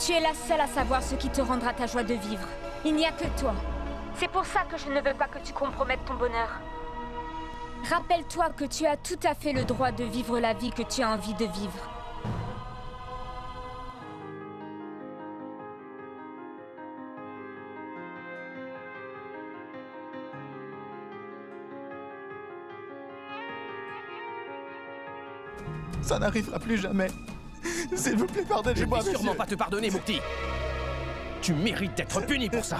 Tu es la seule à savoir ce qui te rendra ta joie de vivre. Il n'y a que toi. C'est pour ça que je ne veux pas que tu compromettes ton bonheur. Rappelle-toi que tu as tout à fait le droit de vivre la vie que tu as envie de vivre. Ça n'arrivera plus jamais. S'il vous plaît, pardonnez-moi, Je ne vais sûrement monsieur. pas te pardonner, Mukti. Tu mérites d'être puni pour ça.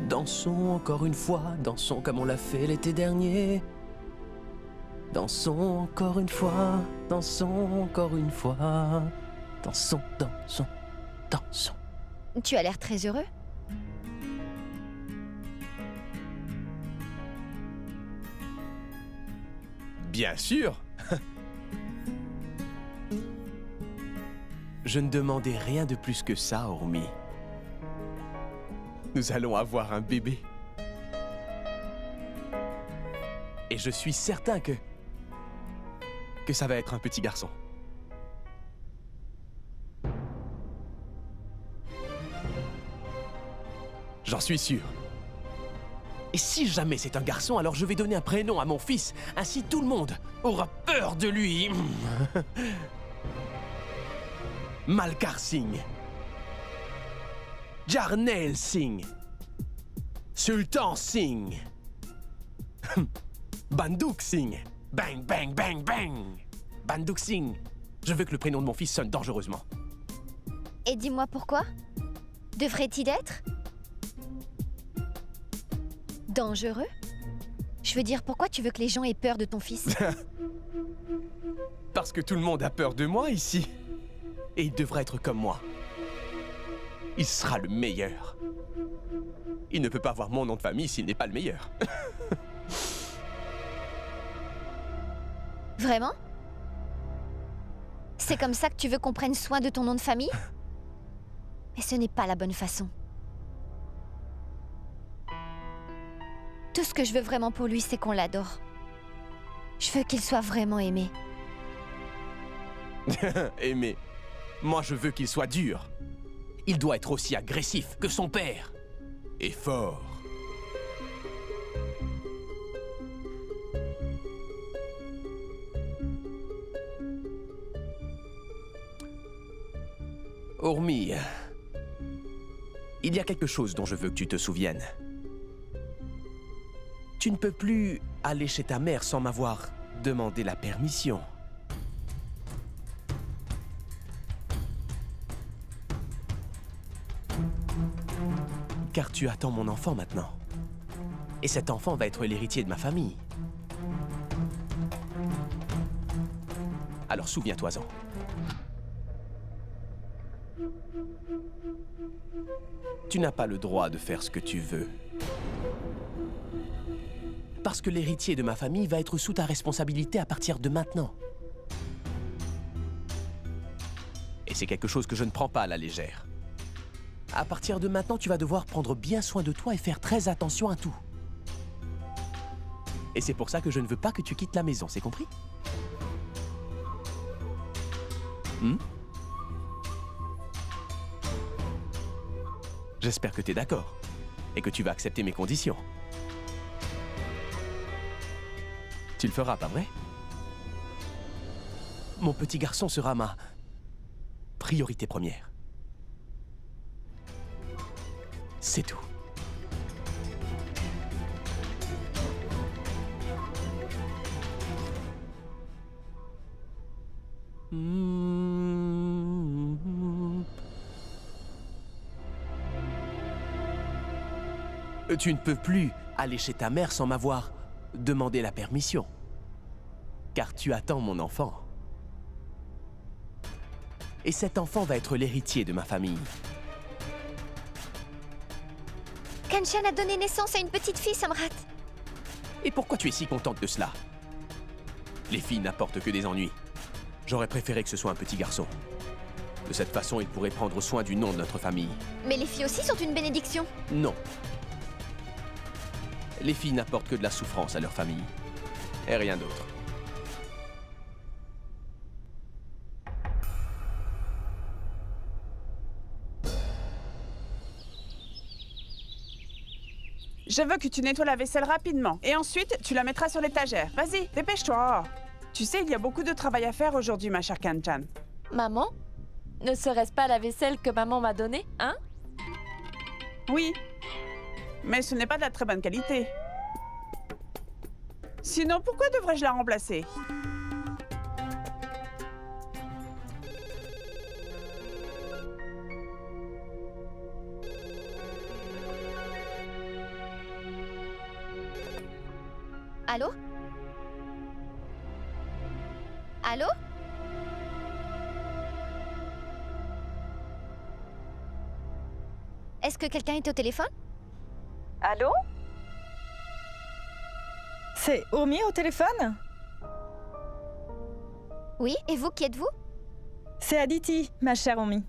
Dansons encore une fois, dansons comme on l'a fait l'été dernier. Dansons encore une fois, dansons encore une fois. Dansons, dansons, dansons. Tu as l'air très heureux. Bien sûr. Je ne demandais rien de plus que ça, Ormi. Nous allons avoir un bébé. Et je suis certain que ça va être un petit garçon. J'en suis sûr. Et si jamais c'est un garçon, alors je vais donner un prénom à mon fils. Ainsi tout le monde aura peur de lui. Malkar Singh. Jarnail Singh. Sultan Singh. Bandouk Singh. Bang, bang, bang, bang. Bandouk Singh. Je veux que le prénom de mon fils sonne dangereusement. Et dis-moi pourquoi? Devrait-il être dangereux? Je veux dire, pourquoi tu veux que les gens aient peur de ton fils? Parce que tout le monde a peur de moi ici. Et il devra être comme moi. Il sera le meilleur. Il ne peut pas avoir mon nom de famille s'il n'est pas le meilleur. Vraiment? C'est comme ça que tu veux qu'on prenne soin de ton nom de famille? Mais ce n'est pas la bonne façon. Tout ce que je veux vraiment pour lui, c'est qu'on l'adore. Je veux qu'il soit vraiment aimé. Aimé. Moi, je veux qu'il soit dur. Il doit être aussi agressif que son père. Et fort. Ormi, il y a quelque chose dont je veux que tu te souviennes. Tu ne peux plus aller chez ta mère sans m'avoir demandé la permission. Car tu attends mon enfant maintenant. Et cet enfant va être l'héritier de ma famille. Alors souviens-toi-en. Tu n'as pas le droit de faire ce que tu veux. Parce que l'héritier de ma famille va être sous ta responsabilité à partir de maintenant. Et c'est quelque chose que je ne prends pas à la légère. À partir de maintenant, tu vas devoir prendre bien soin de toi et faire très attention à tout. Et c'est pour ça que je ne veux pas que tu quittes la maison, c'est compris? J'espère que tu es d'accord et que tu vas accepter mes conditions. Tu le feras, pas vrai? Mon petit garçon sera ma priorité première. C'est tout. Tu ne peux plus aller chez ta mère sans m'avoir demandé la permission. Car tu attends mon enfant. Et cet enfant va être l'héritier de ma famille. Kanchan a donné naissance à une petite fille, Samrat. Et pourquoi tu es si contente de cela? Les filles n'apportent que des ennuis. J'aurais préféré que ce soit un petit garçon. De cette façon, il pourrait prendre soin du nom de notre famille. Mais les filles aussi sont une bénédiction. Non. Les filles n'apportent que de la souffrance à leur famille. Et rien d'autre. Je veux que tu nettoies la vaisselle rapidement. Et ensuite, tu la mettras sur l'étagère. Vas-y, dépêche-toi. Tu sais, il y a beaucoup de travail à faire aujourd'hui, ma chère Kanchan. Maman? Ne serait-ce pas la vaisselle que maman m'a donnée, hein? Oui. Mais ce n'est pas de la très bonne qualité. Sinon, pourquoi devrais-je la remplacer? Allô? Allô? Est-ce que quelqu'un est au téléphone? Allô? C'est Urmi au téléphone? Oui, et vous, qui êtes-vous? C'est Aditi, ma chère Urmi.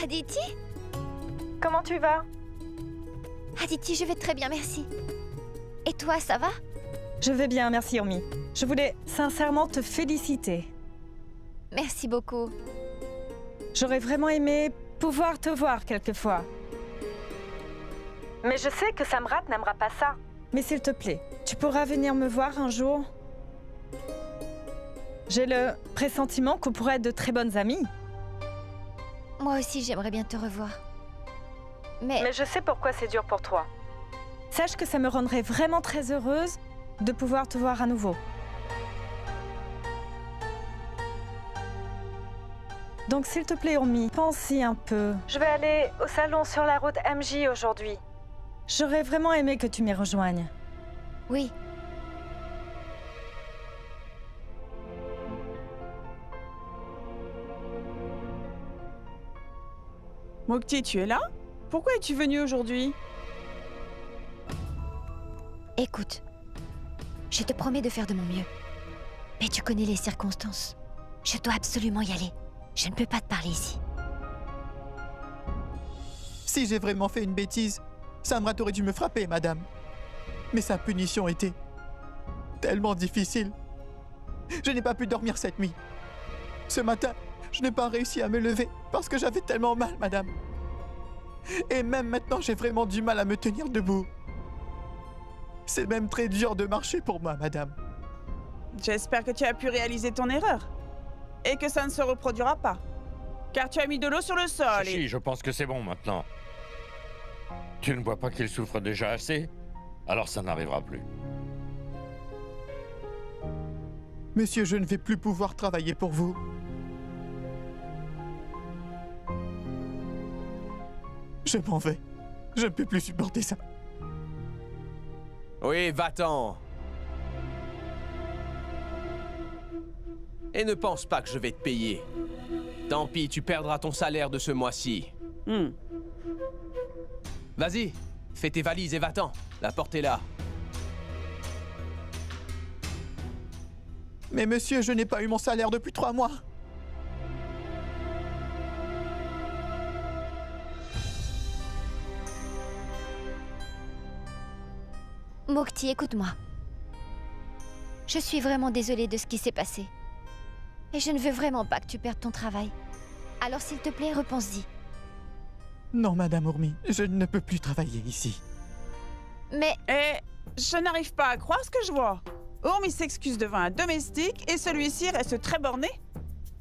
Aditi? Comment tu vas? Aditi, je vais très bien, merci. Et toi, ça va? Je vais bien, merci Urmi. Je voulais sincèrement te féliciter. Merci beaucoup. J'aurais vraiment aimé pouvoir te voir quelquefois. Mais je sais que Samrat n'aimera pas ça. Mais s'il te plaît, tu pourras venir me voir un jour? J'ai le pressentiment qu'on pourrait être de très bonnes amies. Moi aussi, j'aimerais bien te revoir. Mais je sais pourquoi c'est dur pour toi. Sache que ça me rendrait vraiment très heureuse de pouvoir te voir à nouveau. Donc s'il te plaît, Urmi, pense-y un peu. Je vais aller au salon sur la route MJ aujourd'hui. J'aurais vraiment aimé que tu m'y rejoignes. oui, Mukti, tu es là? Pourquoi es-tu venu aujourd'hui? écoute. Je te promets de faire de mon mieux. Mais tu connais les circonstances. Je dois absolument y aller. Je ne peux pas te parler ici. Si j'ai vraiment fait une bêtise, Samrat aurait dû me frapper, madame. Mais sa punition était tellement difficile. Je n'ai pas pu dormir cette nuit. Ce matin, je n'ai pas réussi à me lever parce que j'avais tellement mal, madame. Et même maintenant, j'ai vraiment du mal à me tenir debout. C'est même très dur de marcher pour moi, madame. J'espère que tu as pu réaliser ton erreur. Et que ça ne se reproduira pas. Car tu as mis de l'eau sur le sol Si, je pense que c'est bon maintenant. Tu ne vois pas qu'il souffre déjà assez? Alors ça n'arrivera plus. Monsieur, je ne vais plus pouvoir travailler pour vous. Je m'en vais. Je ne peux plus supporter ça. Oui, va-t'en. Et ne pense pas que je vais te payer. Tant pis, tu perdras ton salaire de ce mois-ci. Vas-y, fais tes valises et va-t'en. La porte est là. Mais monsieur, je n'ai pas eu mon salaire depuis 3 mois. Mukti, écoute-moi. Je suis vraiment désolée de ce qui s'est passé. Et je ne veux vraiment pas que tu perdes ton travail. Alors s'il te plaît, repense-y. Non, madame Urmi, je ne peux plus travailler ici. Mais Et je n'arrive pas à croire ce que je vois. Urmi s'excuse devant un domestique et celui-ci reste très borné.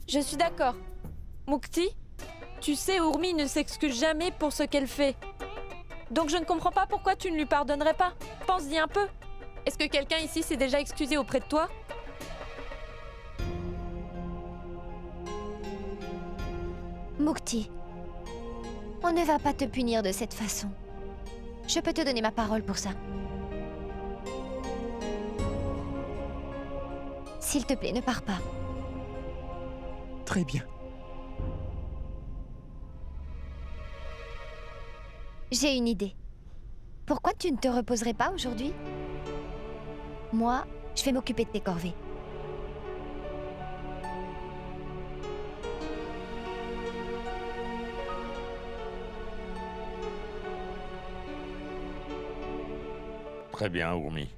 Je suis d'accord. Mukti, tu sais, Urmi ne s'excuse jamais pour ce qu'elle fait. Donc je ne comprends pas pourquoi tu ne lui pardonnerais pas. Pense-y un peu. Est-ce que quelqu'un ici s'est déjà excusé auprès de toi? Mukti, on ne va pas te punir de cette façon. Je peux te donner ma parole pour ça. S'il te plaît, ne pars pas. Très bien. J'ai une idée. Pourquoi tu ne te reposerais pas aujourd'hui? Moi, je vais m'occuper de tes corvées. Très bien, Urmi.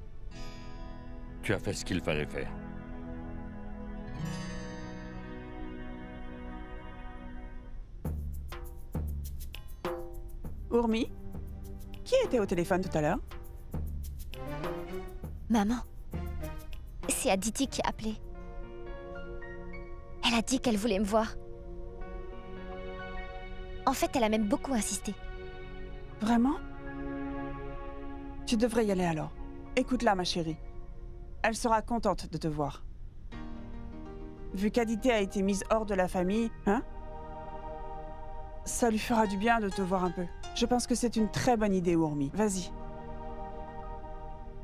Tu as fait ce qu'il fallait faire. Urmi? Qui était au téléphone tout à l'heure? Maman, c'est Aditi qui a appelé. Elle a dit qu'elle voulait me voir. En fait, elle a même beaucoup insisté. Vraiment? Tu devrais y aller alors. Écoute-la, ma chérie. Elle sera contente de te voir. Vu qu'Aditi a été mise hors de la famille, hein? Ça lui fera du bien de te voir un peu. Je pense que c'est une très bonne idée, Urmi. Vas-y.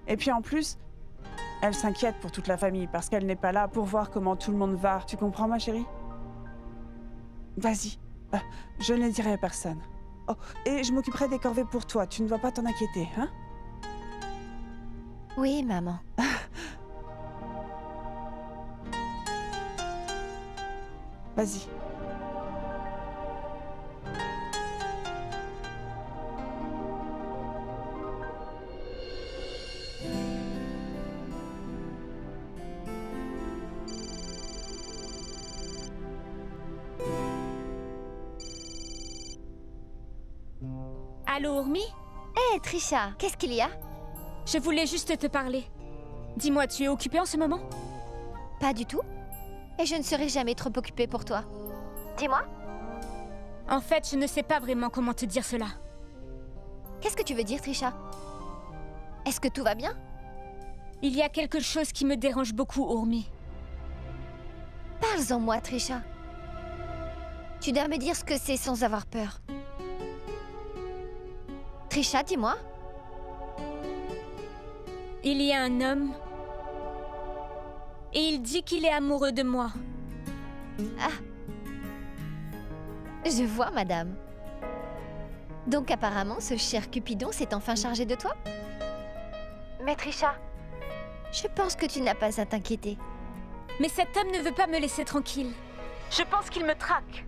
Et puis en plus, elle s'inquiète pour toute la famille parce qu'elle n'est pas là pour voir comment tout le monde va. Tu comprends, ma chérie? Vas-y. Je ne le dirai à personne. Oh, et je m'occuperai des corvées pour toi. Tu ne dois pas t'en inquiéter, hein? Oui, maman. Vas-y. Allô, Urmi? Hé, Trisha, qu'est-ce qu'il y a? Je voulais juste te parler. Dis-moi, tu es occupée en ce moment? Pas du tout. Et je ne serai jamais trop occupée pour toi. Dis-moi. En fait, je ne sais pas vraiment comment te dire cela. Qu'est-ce que tu veux dire, Trisha? Est-ce que tout va bien? Il y a quelque chose qui me dérange beaucoup, Urmi. Parle-en moi, Trisha. Tu dois me dire ce que c'est sans avoir peur. Trisha, dis-moi. Il y a un homme. Et il dit qu'il est amoureux de moi. Ah. Je vois, madame. Donc apparemment, ce cher Cupidon s'est enfin chargé de toi? Mais Trisha, je pense que tu n'as pas à t'inquiéter. Mais cet homme ne veut pas me laisser tranquille. Je pense qu'il me traque.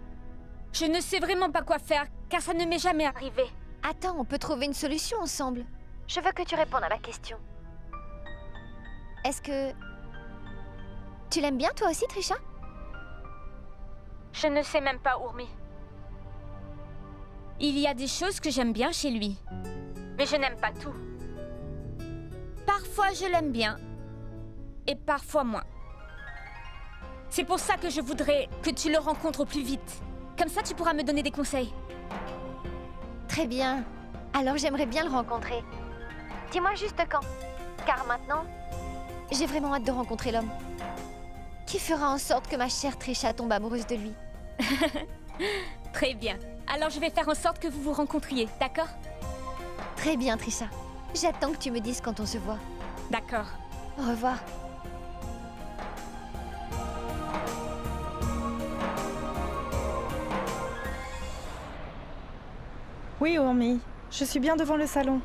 Je ne sais vraiment pas quoi faire, car ça ne m'est jamais arrivé. Attends, on peut trouver une solution ensemble. Je veux que tu répondes à ma question. Est-ce que... tu l'aimes bien toi aussi, Trisha? Je ne sais même pas, Urmi. Il y a des choses que j'aime bien chez lui. Mais je n'aime pas tout. Parfois je l'aime bien. Et parfois moins. C'est pour ça que je voudrais que tu le rencontres au plus vite. Comme ça, tu pourras me donner des conseils. Très bien. Alors j'aimerais bien le rencontrer. Dis-moi juste quand. Car maintenant, j'ai vraiment hâte de rencontrer l'homme. Qui fera en sorte que ma chère Trisha tombe amoureuse de lui. Très bien. Alors je vais faire en sorte que vous vous rencontriez, d'accord? Très bien, Trisha. J'attends que tu me dises quand on se voit. D'accord. Au revoir. Oui, Urmi. Je suis bien devant le salon.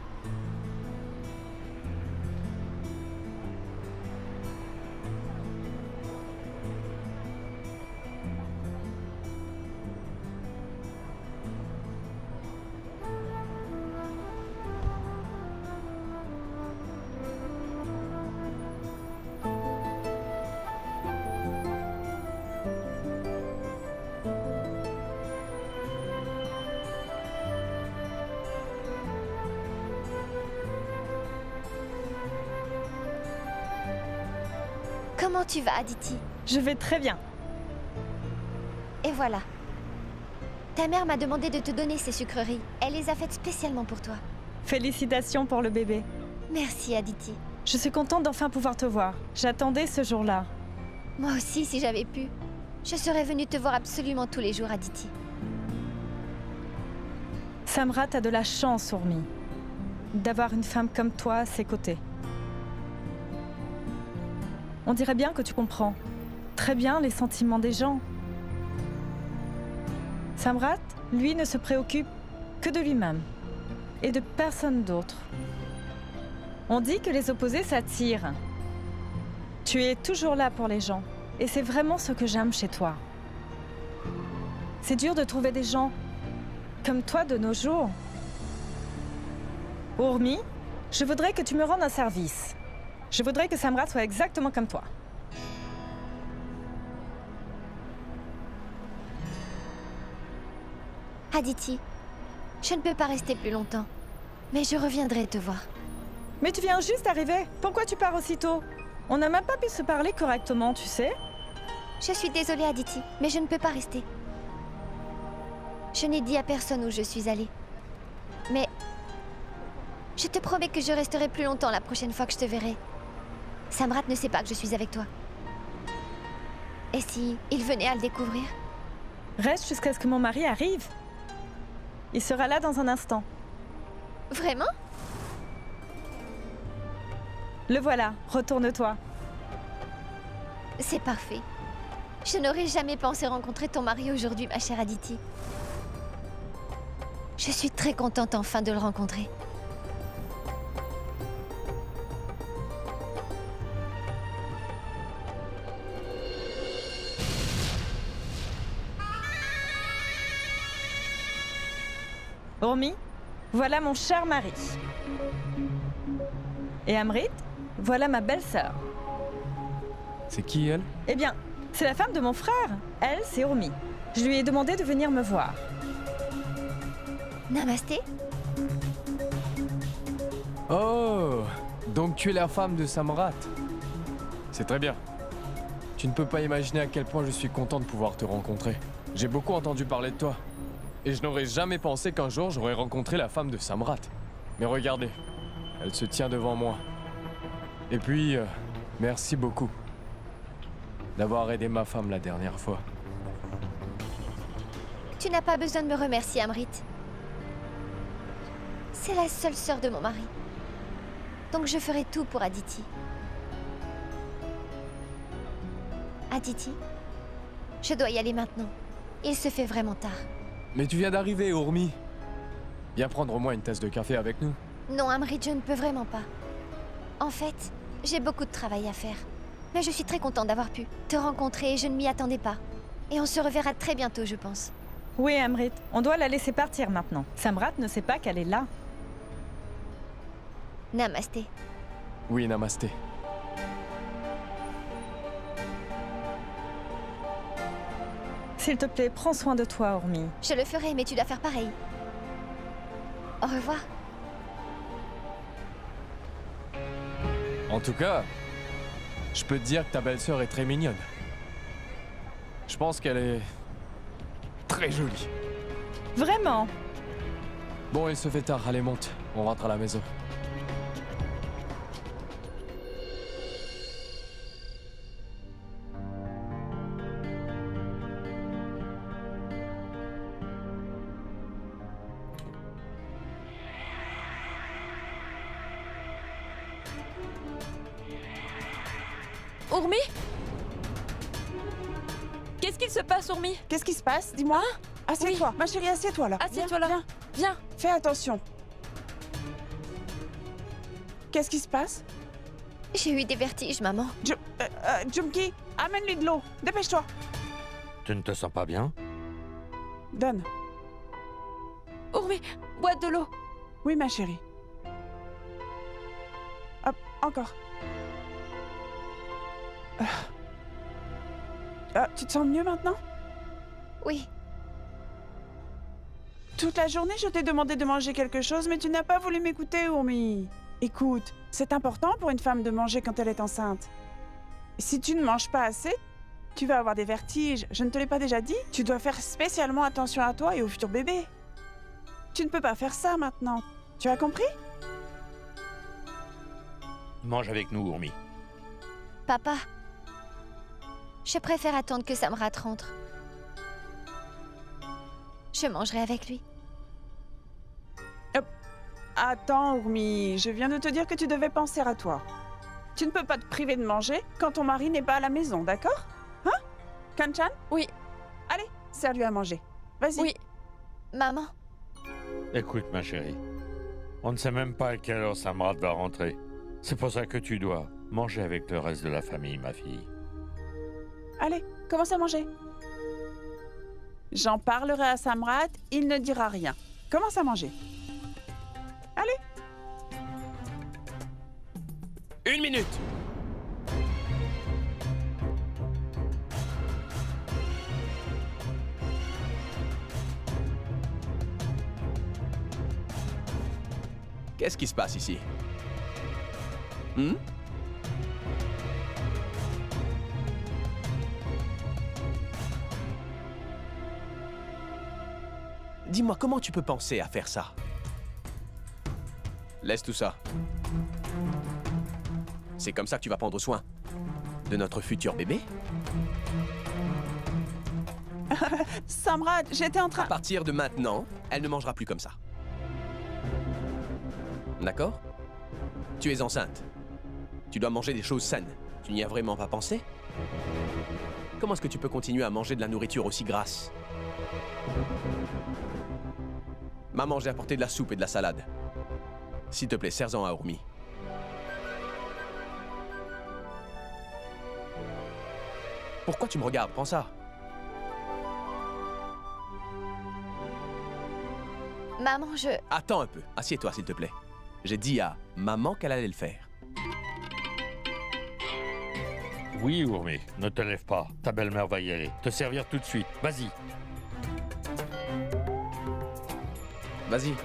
Comment tu vas, Aditi? Je vais très bien. Et voilà. Ta mère m'a demandé de te donner ces sucreries. Elle les a faites spécialement pour toi. Félicitations pour le bébé. Merci, Aditi. Je suis contente d'enfin pouvoir te voir. J'attendais ce jour-là. Moi aussi, si j'avais pu. Je serais venue te voir absolument tous les jours, Aditi. Samrat a de la chance, Urmi, d'avoir une femme comme toi à ses côtés. On dirait bien que tu comprends très bien les sentiments des gens. Samrat, lui, ne se préoccupe que de lui-même et de personne d'autre. On dit que les opposés s'attirent. Tu es toujours là pour les gens et c'est vraiment ce que j'aime chez toi. C'est dur de trouver des gens comme toi de nos jours. Urmi, je voudrais que tu me rendes un service. Je voudrais que Samrat soit exactement comme toi. Aditi, Je ne peux pas rester plus longtemps. Mais je reviendrai te voir. Mais tu viens juste d'arriver. Pourquoi tu pars aussitôt? On n'a même pas pu se parler correctement, tu sais. Je suis désolée, Aditi, mais je ne peux pas rester. Je n'ai dit à personne où je suis allée. Mais... je te promets que je resterai plus longtemps la prochaine fois que je te verrai. Samrat ne sait pas que je suis avec toi. Et si il venait à le découvrir? Reste jusqu'à ce que mon mari arrive. Il sera là dans un instant. Vraiment? Le voilà, retourne-toi. C'est parfait. Je n'aurais jamais pensé rencontrer ton mari aujourd'hui, ma chère Aditi. Je suis très contente enfin de le rencontrer. Urmi, voilà mon cher mari. Et Amrit, voilà ma belle-sœur. C'est qui, elle? Eh bien, c'est la femme de mon frère. Elle, c'est Urmi. Je lui ai demandé de venir me voir. Namasté? Oh, donc tu es la femme de Samrat. C'est très bien. Tu ne peux pas imaginer à quel point je suis content de pouvoir te rencontrer. J'ai beaucoup entendu parler de toi. Et je n'aurais jamais pensé qu'un jour j'aurais rencontré la femme de Samrat. Mais regardez, elle se tient devant moi. Et puis, merci beaucoup d'avoir aidé ma femme la dernière fois. Tu n'as pas besoin de me remercier, Amrit. C'est la seule sœur de mon mari. Donc je ferai tout pour Aditi. Aditi, je dois y aller maintenant. Il se fait vraiment tard. Mais tu viens d'arriver, Urmi. Viens prendre au moins une tasse de café avec nous. Non, Amrit, je ne peux vraiment pas. En fait, j'ai beaucoup de travail à faire. Mais je suis très contente d'avoir pu te rencontrer et je ne m'y attendais pas. Et on se reverra très bientôt, je pense. Oui, Amrit, on doit la laisser partir maintenant. Samrat ne sait pas qu'elle est là. Namasté. Oui, namasté. S'il te plaît, prends soin de toi, Urmi. Je le ferai, mais tu dois faire pareil. Au revoir. En tout cas, je peux te dire que ta belle-sœur est très mignonne. Je pense qu'elle est très jolie. Vraiment? Bon, il se fait tard, allez monte, on rentre à la maison. Urmi? Qu'est-ce qu'il se passe, Urmi? Qu'est-ce qui se passe? Dis-moi. Assieds-toi. Ma chérie, assieds-toi là. Assieds-toi là. Viens. Viens. Fais attention. Qu'est-ce qui se passe? J'ai eu des vertiges, maman. Jumki, amène-lui de l'eau. Dépêche-toi. Tu ne te sens pas bien? Donne. Urmi, bois de l'eau. Oui, ma chérie. Hop, encore. Tu te sens mieux maintenant? Oui. Toute la journée, je t'ai demandé de manger quelque chose, mais tu n'as pas voulu m'écouter, Urmi. Écoute, c'est important pour une femme de manger quand elle est enceinte. Si tu ne manges pas assez, tu vas avoir des vertiges. Je ne te l'ai pas déjà dit? Tu dois faire spécialement attention à toi et au futur bébé. Tu ne peux pas faire ça maintenant. Tu as compris? Mange avec nous, Urmi. Papa, je préfère attendre que Samrat rentre. Je mangerai avec lui. Attends, Urmi, je viens de te dire que tu devais penser à toi. Tu ne peux pas te priver de manger quand ton mari n'est pas à la maison, d'accord? Hein? Kanchan? Oui. Allez, sers-lui à manger. Vas-y. Oui. Maman, Écoute, ma chérie. On ne sait même pas à quelle heure Samrat va rentrer. C'est pour ça que tu dois manger avec le reste de la famille, ma fille. Allez, commence à manger. J'en parlerai à Samrat, il ne dira rien. Commence à manger. Allez. 1 minute. Qu'est-ce qui se passe ici? Dis-moi, comment tu peux penser à faire ça? Laisse tout ça. C'est comme ça que tu vas prendre soin de notre futur bébé? Samrat, j'étais en À train... partir de maintenant, elle ne mangera plus comme ça. D'accord? Tu es enceinte. Tu dois manger des choses saines. Tu n'y as vraiment pas pensé? Comment est-ce que tu peux continuer à manger de la nourriture aussi grasse? Maman, j'ai apporté de la soupe et de la salade. S'il te plaît, sers-en à Urmi. Pourquoi tu me regardes? Prends ça. Maman, je... Attends un peu. Assieds-toi, s'il te plaît. J'ai dit à maman qu'elle allait le faire. Oui, Urmi, ne te lève pas. Ta belle-mère va y aller. Te servir tout de suite. Vas-y. Vas-y.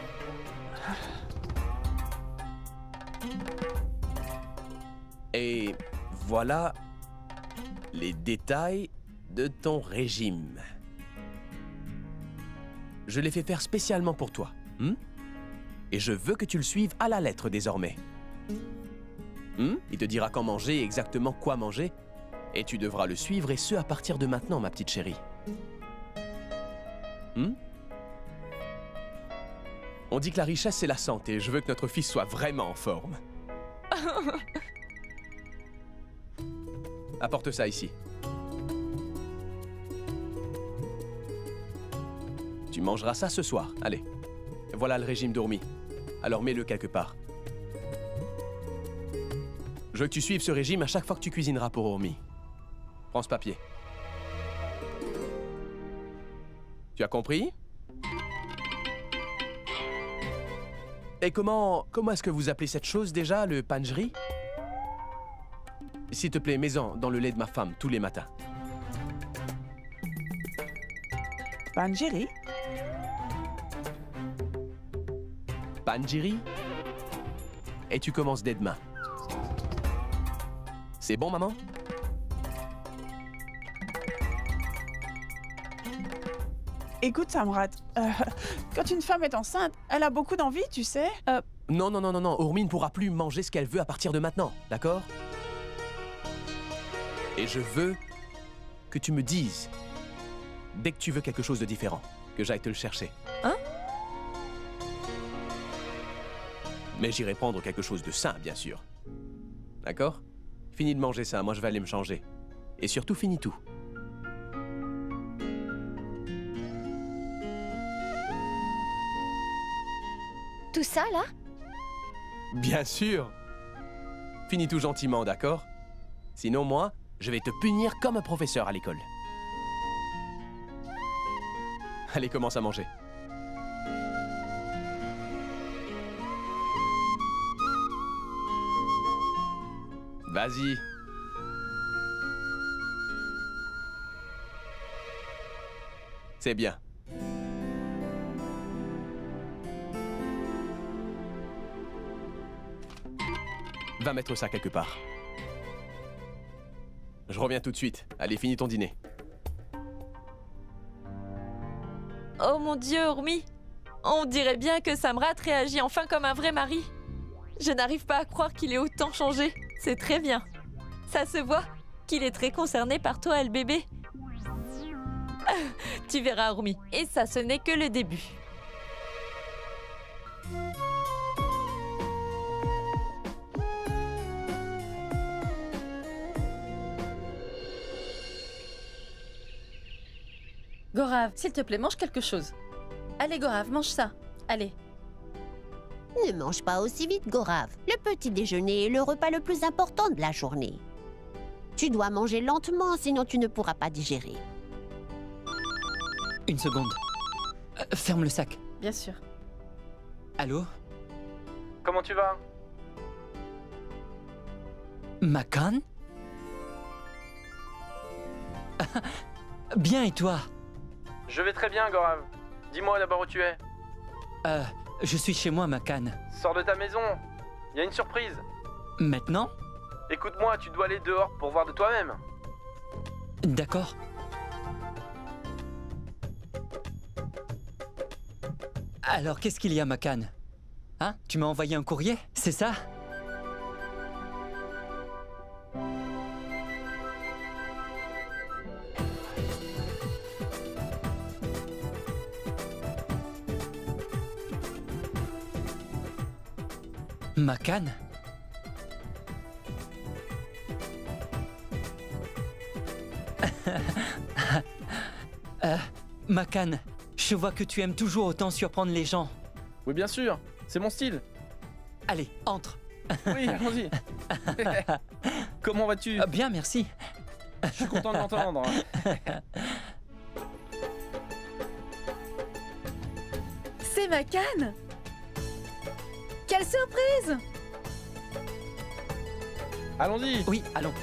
Et voilà les détails de ton régime. Je l'ai fait faire spécialement pour toi. Et je veux que tu le suives à la lettre désormais. Il te dira quand manger et exactement quoi manger. Et tu devras le suivre, et ce à partir de maintenant, ma petite chérie. On dit que la richesse, c'est la santé. Je veux que notre fils soit vraiment en forme. Apporte ça ici. Tu mangeras ça ce soir. Allez. Voilà le régime d'Urmi. Alors mets-le quelque part. Je veux que tu suives ce régime à chaque fois que tu cuisineras pour Urmi. Prends ce papier. Tu as compris? Et comment est-ce que vous appelez cette chose déjà, le panjri? S'il te plaît, mets-en dans le lait de ma femme tous les matins. Panjiri? Panjiri? Et tu commences dès demain. C'est bon, maman? Écoute, Samrat, quand une femme est enceinte, elle a beaucoup d'envie, tu sais. Non, Urmi ne pourra plus manger ce qu'elle veut à partir de maintenant, d'accord? Et je veux que tu me dises, dès que tu veux quelque chose de différent, que j'aille te le chercher. Hein? Mais j'irai prendre quelque chose de sain, bien sûr. D'accord? Finis de manger ça, moi je vais aller me changer. Et surtout, finis tout. Tout ça, là? Bien sûr! Finis tout gentiment, d'accord? Sinon, moi, je vais te punir comme un professeur à l'école. Allez, commence à manger. Vas-y. C'est bien. Va mettre ça quelque part. Je reviens tout de suite. Allez, finis ton dîner. Oh mon Dieu, Urmi! On dirait bien que Samrat réagit enfin comme un vrai mari. Je n'arrive pas à croire qu'il ait autant changé. C'est très bien. Ça se voit qu'il est très concerné par toi et le bébé. Tu verras, Urmi. Et ça, ce n'est que le début. Gaurav, s'il te plaît, mange quelque chose. Allez, Gaurav, mange ça. Allez. Ne mange pas aussi vite, Gaurav. Le petit déjeuner est le repas le plus important de la journée. Tu dois manger lentement, sinon tu ne pourras pas digérer. Une seconde. Ferme le sac. Bien sûr. Allô? Comment tu vas? Makan? Bien, et toi? Je vais très bien, Gaurav. Dis-moi d'abord où tu es. Je suis chez moi, Makan. Sors de ta maison. Il y a une surprise. Maintenant? Écoute-moi, tu dois aller dehors pour voir de toi-même. D'accord. Alors, qu'est-ce qu'il y a, Makan? Hein? Tu m'as envoyé un courrier, c'est ça? Makan? Makan, je vois que tu aimes toujours autant surprendre les gens. Oui, bien sûr. C'est mon style. Allez, entre. Oui, allons-y. Comment vas-tu? Bien, merci. Je suis content de l'entendre. C'est Makan! Quelle surprise! Allons-y. Oui, allons.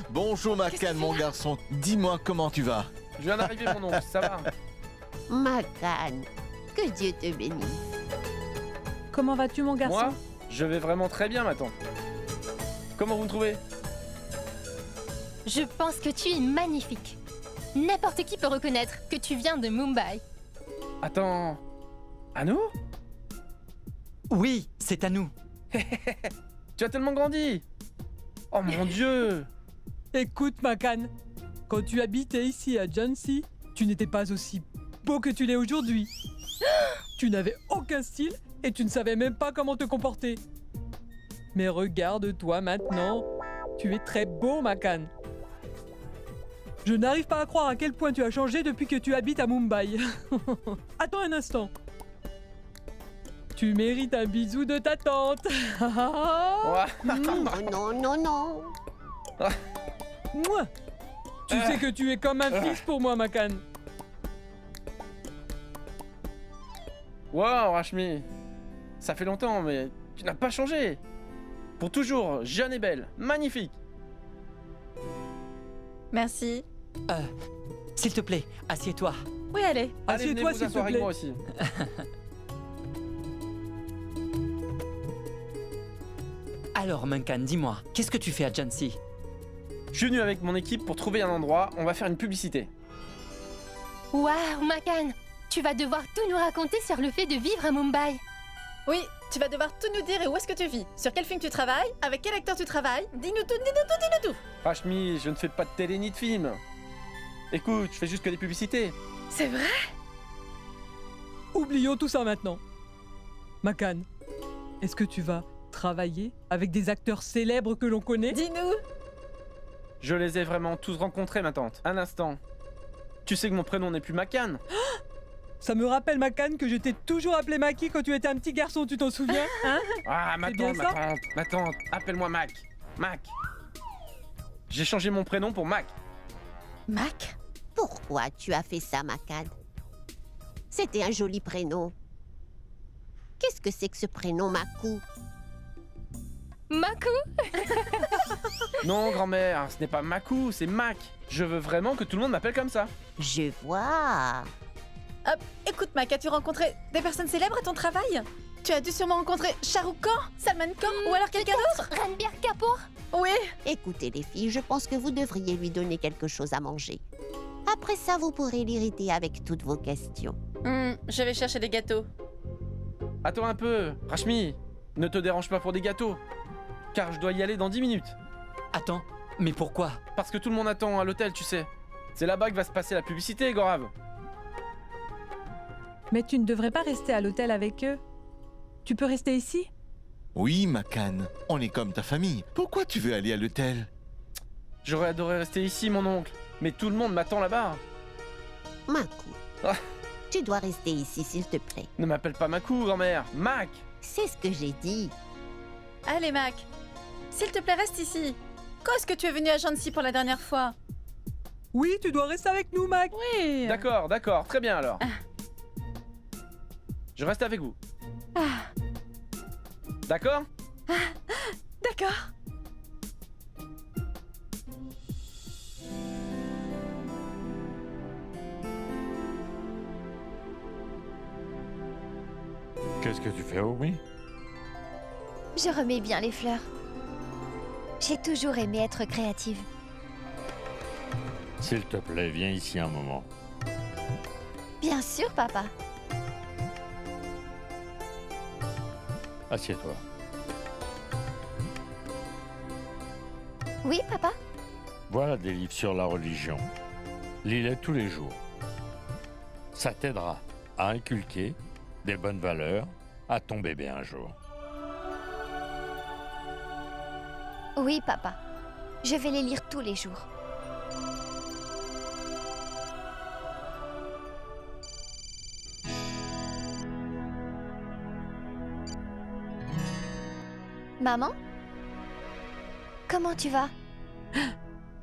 Bonjour Makan, mon garçon. Dis-moi comment tu vas. Je viens d'arriver, mon oncle, ça va? Makan, que Dieu te bénisse. Comment vas-tu, mon garçon? Moi, je vais vraiment très bien, ma tante. Comment vous me trouvez? Je pense que tu es magnifique. N'importe qui peut reconnaître que tu viens de Mumbai. Attends... À nous? Oui, c'est à nous. Tu as tellement grandi. Oh mon Dieu. Écoute, Makan, quand tu habitais ici à Jhansi, tu n'étais pas aussi beau que tu l'es aujourd'hui. Tu n'avais aucun style et tu ne savais même pas comment te comporter. Mais regarde-toi maintenant. Tu es très beau, Makan. Je n'arrive pas à croire à quel point tu as changé depuis que tu habites à Mumbai. Attends un instant. Tu mérites un bisou de ta tante. Non, non, non. Moi. Tu sais que tu es comme un fils pour moi, Makan. Wow, Rashmi. Ça fait longtemps, mais tu n'as pas changé. Pour toujours, jeune et belle. Magnifique. Merci. S'il te plaît, assieds-toi. Oui, allez. Allez, venez vous asseoir avec moi aussi. Alors, Makan, dis-moi, qu'est-ce que tu fais à Jhansi? Je suis venu avec mon équipe pour trouver un endroit. On va faire une publicité. Waouh, Makan, tu vas devoir tout nous raconter sur le fait de vivre à Mumbai. Oui, tu vas devoir tout nous dire et où est-ce que tu vis, sur quel film tu travailles, avec quel acteur tu travailles. Dis-nous tout, dis-nous tout, dis-nous tout. Rashmi, je ne fais pas de télé ni de film. Écoute, je fais juste que des publicités. C'est vrai? Oublions tout ça maintenant. Makan, est-ce que tu vas travailler avec des acteurs célèbres que l'on connaît? Dis-nous. Je les ai vraiment tous rencontrés, ma tante. Un instant. Tu sais que mon prénom n'est plus Makan? Ça me rappelle, Makan, que je t'ai toujours appelé Maki quand tu étais un petit garçon, tu t'en souviens, hein? Ah, ma tante, appelle-moi Mac. Mac. J'ai changé mon prénom pour Mac. Mac? Pourquoi tu as fait ça, Makan? C'était un joli prénom. Qu'est-ce que c'est que ce prénom, Makou? Makou? Non, grand-mère, ce n'est pas Makou, c'est Mac. Je veux vraiment que tout le monde m'appelle comme ça. Je vois. Écoute, Mac, as-tu rencontré des personnes célèbres à ton travail? Tu as dû sûrement rencontrer Shah Rukh Khan, Salman Khan ou alors quelqu'un d'autre? Ranbir Kapoor? Oui. Écoutez, les filles, je pense que vous devriez lui donner quelque chose à manger. Après ça, vous pourrez l'irriter avec toutes vos questions. Je vais chercher des gâteaux. Attends un peu, Rashmi. Ne te dérange pas pour des gâteaux. Car je dois y aller dans 10 minutes. Attends, mais pourquoi? Parce que tout le monde attend à l'hôtel, tu sais. C'est là-bas que va se passer la publicité, Gaurav. Mais tu ne devrais pas rester à l'hôtel avec eux. Tu peux rester ici? Oui, Makan, on est comme ta famille. Pourquoi tu veux aller à l'hôtel? J'aurais adoré rester ici, mon oncle. Mais tout le monde m'attend là-bas. Makou, tu dois rester ici, s'il te plaît. Ne m'appelle pas Makou, grand-mère. Mac. C'est ce que j'ai dit. Allez, Mac. S'il te plaît, reste ici. Quand est-ce que tu es venu à Jhansi pour la dernière fois? Oui, tu dois rester avec nous, Mac. Oui. D'accord, d'accord. Très bien, alors. Je reste avec vous. D'accord? D'accord. que tu fais, Urmi? Je remets bien les fleurs. J'ai toujours aimé être créative. S'il te plaît, viens ici un moment. Bien sûr, papa. Assieds-toi. Oui, papa? Voilà des livres sur la religion. Lis-les tous les jours. Ça t'aidera à inculquer des bonnes valeurs à ton bébé un jour. Oui, papa. Je vais les lire tous les jours. Maman? Comment tu vas?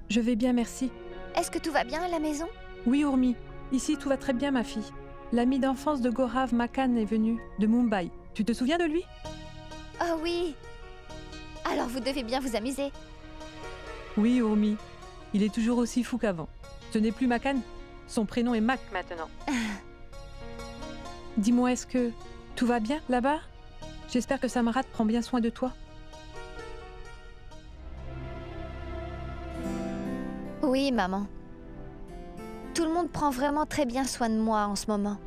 Je vais bien, merci. Est-ce que tout va bien à la maison? Oui, Urmi. Ici, tout va très bien, ma fille. L'ami d'enfance de Gaurav, Makan, est venu, de Mumbai. Tu te souviens de lui? Oh oui. Alors vous devez bien vous amuser. Oui, Urmi. Il est toujours aussi fou qu'avant. Ce n'est plus Makan. Son prénom est Mac maintenant. Dis-moi, est-ce que tout va bien là-bas? J'espère que Samrat prend bien soin de toi. Oui, maman. Tout le monde prend vraiment très bien soin de moi en ce moment.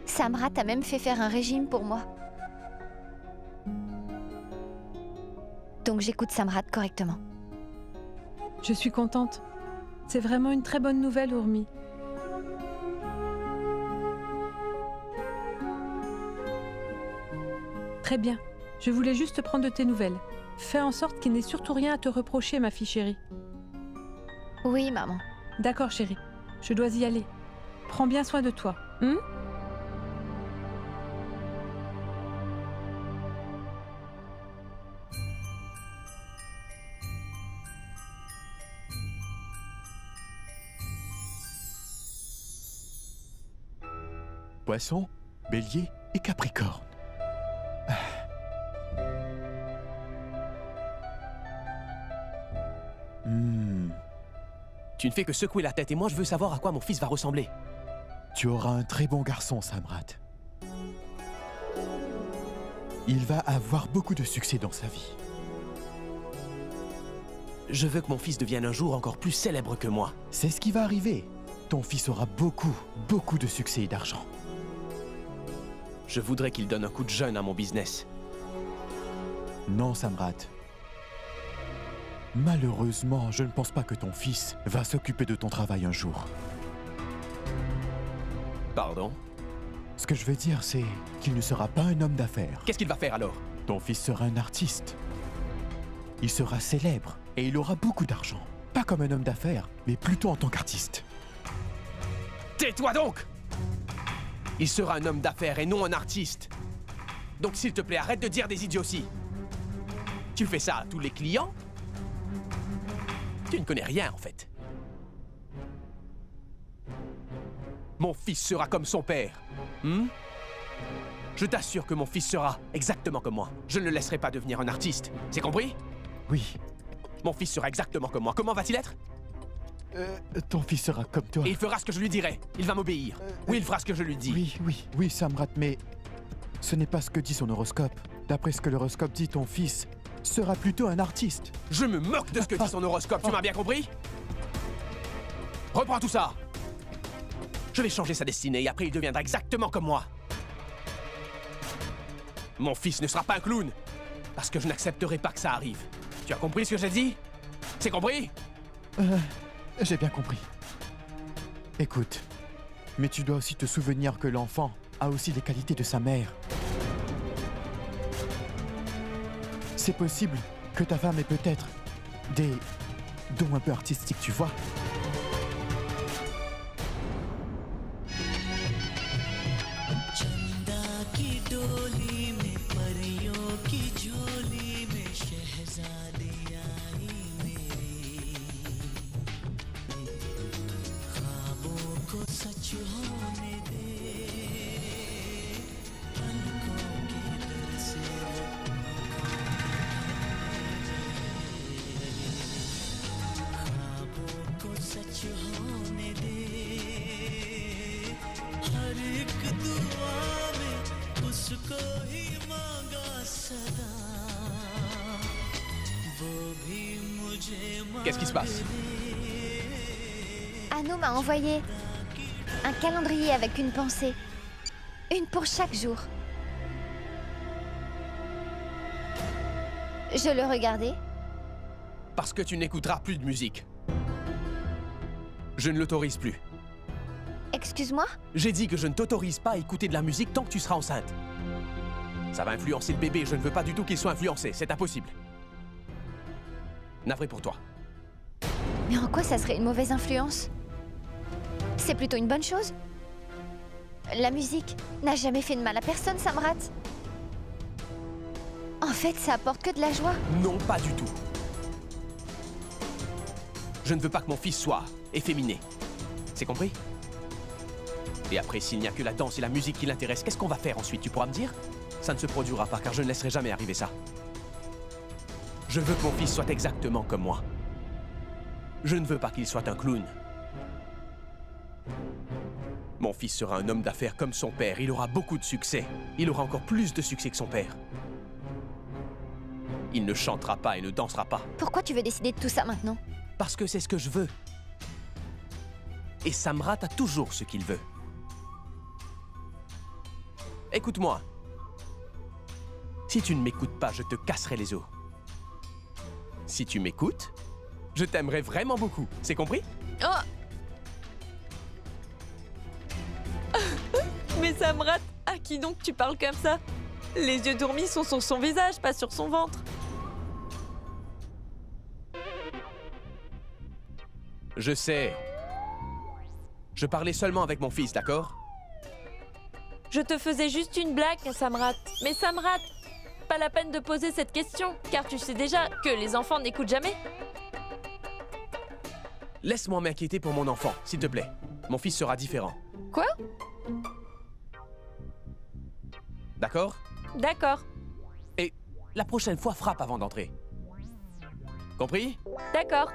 Samrat a même fait faire un régime pour moi. Donc j'écoute Samrat correctement. Je suis contente. C'est vraiment une très bonne nouvelle, Urmi. Très bien. Je voulais juste prendre de tes nouvelles. Fais en sorte qu'il n'ait surtout rien à te reprocher, ma fille chérie. Oui, maman. D'accord, chérie. Je dois y aller. Prends bien soin de toi. Poisson, Bélier et Capricorne. Tu ne fais que secouer la tête et moi je veux savoir à quoi mon fils va ressembler. Tu auras un très bon garçon, Samrat. Il va avoir beaucoup de succès dans sa vie. Je veux que mon fils devienne un jour encore plus célèbre que moi. C'est ce qui va arriver. Ton fils aura beaucoup de succès et d'argent. Je voudrais qu'il donne un coup de jeune à mon business. Non, Samrat. Malheureusement, je ne pense pas que ton fils va s'occuper de ton travail un jour. Pardon? Ce que je veux dire, c'est qu'il ne sera pas un homme d'affaires. Qu'est-ce qu'il va faire alors? Ton fils sera un artiste. Il sera célèbre et il aura beaucoup d'argent. Pas comme un homme d'affaires, mais plutôt en tant qu'artiste. Tais-toi donc! Il sera un homme d'affaires et non un artiste. Donc s'il te plaît, arrête de dire des idioties. Tu fais ça à tous les clients? Tu ne connais rien, en fait. Mon fils sera comme son père. Je t'assure que mon fils sera exactement comme moi. Je ne le laisserai pas devenir un artiste. C'est compris? Oui. Mon fils sera exactement comme moi. Comment va-t-il être? Ton fils sera comme toi. Et il fera ce que je lui dirai. Il va m'obéir. Oui, il fera ce que je lui dis. Oui, Samrat, mais ce n'est pas ce que dit son horoscope. D'après ce que l'horoscope dit, ton fils sera plutôt un artiste. Je me moque de ce que dit son horoscope, tu m'as bien compris? Reprends tout ça. Je vais changer sa destinée et après il deviendra exactement comme moi. Mon fils ne sera pas un clown, parce que je n'accepterai pas que ça arrive. Tu as compris ce que j'ai dit? C'est compris? J'ai bien compris. Écoute, mais tu dois aussi te souvenir que l'enfant a aussi les qualités de sa mère. C'est possible que ta femme ait peut-être des dons un peu artistiques, tu vois. Qu'est-ce qui se passe? Anu m'a envoyé un calendrier avec une pensée. Une pour chaque jour. Je le regardais. Parce que tu n'écouteras plus de musique. Je ne l'autorise plus. Excuse-moi? J'ai dit que je ne t'autorise pas à écouter de la musique tant que tu seras enceinte. Ça va influencer le bébé, je ne veux pas du tout qu'il soit influencé, c'est impossible. Navré pour toi. Mais en quoi ça serait une mauvaise influence? C'est plutôt une bonne chose. La musique n'a jamais fait de mal à personne, Samrat. En fait, ça apporte que de la joie. Non, pas du tout. Je ne veux pas que mon fils soit efféminé. C'est compris? Et après, s'il n'y a que la danse et la musique qui l'intéressent, qu'est-ce qu'on va faire ensuite? Tu pourras me dire? Ça ne se produira pas, car je ne laisserai jamais arriver ça. Je veux que mon fils soit exactement comme moi. Je ne veux pas qu'il soit un clown. Mon fils sera un homme d'affaires comme son père. Il aura beaucoup de succès. Il aura encore plus de succès que son père. Il ne chantera pas et ne dansera pas. Pourquoi tu veux décider de tout ça maintenant? Parce que c'est ce que je veux. Et Samrat a toujours ce qu'il veut. Écoute-moi. Si tu ne m'écoutes pas, je te casserai les os. Si tu m'écoutes, je t'aimerai vraiment beaucoup. C'est compris? Oh! Mais Samrat, à qui donc tu parles comme ça? Les yeux d'Urmi sont sur son visage, pas sur son ventre. Je sais. Je parlais seulement avec mon fils, d'accord? Je te faisais juste une blague, Samrat. Mais Samrat, pas la peine de poser cette question, car tu sais déjà que les enfants n'écoutent jamais. Laisse-moi m'inquiéter pour mon enfant, s'il te plaît. Mon fils sera différent. Quoi? D'accord? D'accord. Et la prochaine fois, frappe avant d'entrer. Compris? D'accord.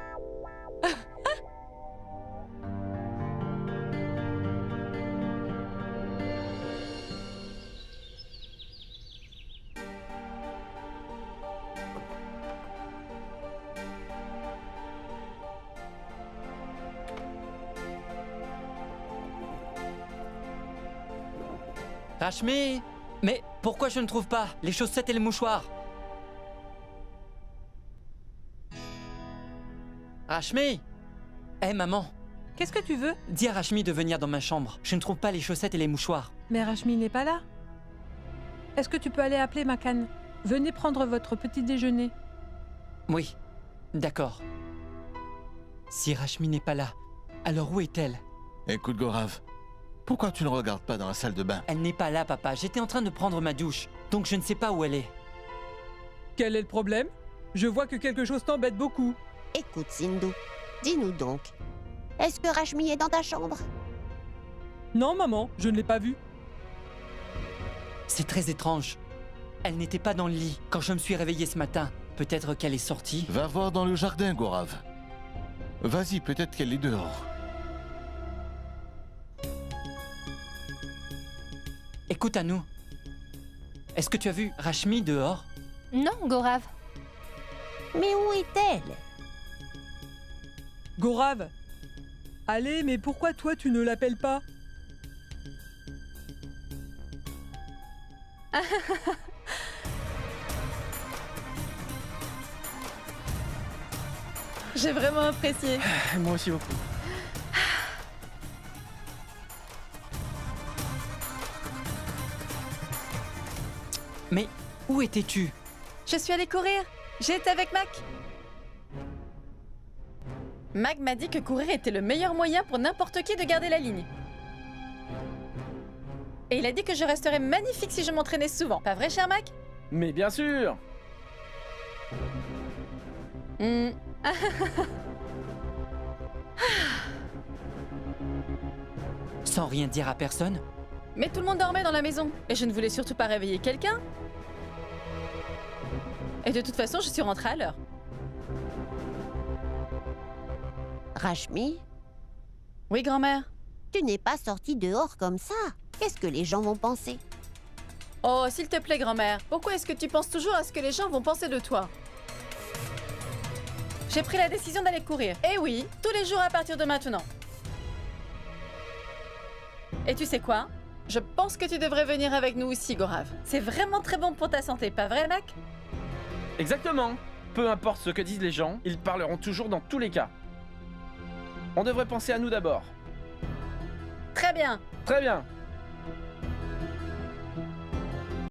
Rashmi! Mais pourquoi je ne trouve pas les chaussettes et les mouchoirs? Rashmi! Hé, maman! Qu'est-ce que tu veux? Dis à Rashmi de venir dans ma chambre. Je ne trouve pas les chaussettes et les mouchoirs. Mais Rashmi n'est pas là. Est-ce que tu peux aller appeler Makan? Venez prendre votre petit déjeuner. Oui, d'accord. Si Rashmi n'est pas là, alors où est-elle? Écoute, Gaurav, pourquoi tu ne regardes pas dans la salle de bain? Elle n'est pas là, papa. J'étais en train de prendre ma douche, donc je ne sais pas où elle est. Quel est le problème? Je vois que quelque chose t'embête beaucoup. Écoute, Sindhu, dis-nous donc, est-ce que Rashmi est dans ta chambre? Non, maman, je ne l'ai pas vue. C'est très étrange. Elle n'était pas dans le lit quand je me suis réveillé ce matin. Peut-être qu'elle est sortie. Va voir dans le jardin, Gaurav. Vas-y, peut-être qu'elle est dehors. Écoute, Anu. Est-ce que tu as vu Rashmi dehors? Non, Gaurav. Mais où est-elle? Gaurav. Allez, mais pourquoi toi tu ne l'appelles pas? J'ai vraiment apprécié. Moi aussi beaucoup. Mais où étais-tu? Je suis allée courir. J'étais avec Mac. Mac m'a dit que courir était le meilleur moyen pour n'importe qui de garder la ligne. Et il a dit que je resterais magnifique si je m'entraînais souvent. Pas vrai, cher Mac? Mais bien sûr! Sans rien dire à personne? Mais tout le monde dormait dans la maison. Et je ne voulais surtout pas réveiller quelqu'un. Et de toute façon, je suis rentrée à l'heure. Rashmi? Oui, grand-mère? Tu n'es pas sortie dehors comme ça. Qu'est-ce que les gens vont penser? Oh, s'il te plaît, grand-mère. Pourquoi est-ce que tu penses toujours à ce que les gens vont penser de toi? J'ai pris la décision d'aller courir. Et oui, tous les jours à partir de maintenant. Et tu sais quoi? Je pense que tu devrais venir avec nous aussi, Gorav. C'est vraiment très bon pour ta santé, pas vrai, Mac? Exactement. Peu importe ce que disent les gens, ils parleront toujours dans tous les cas. On devrait penser à nous d'abord. Très bien. Très bien.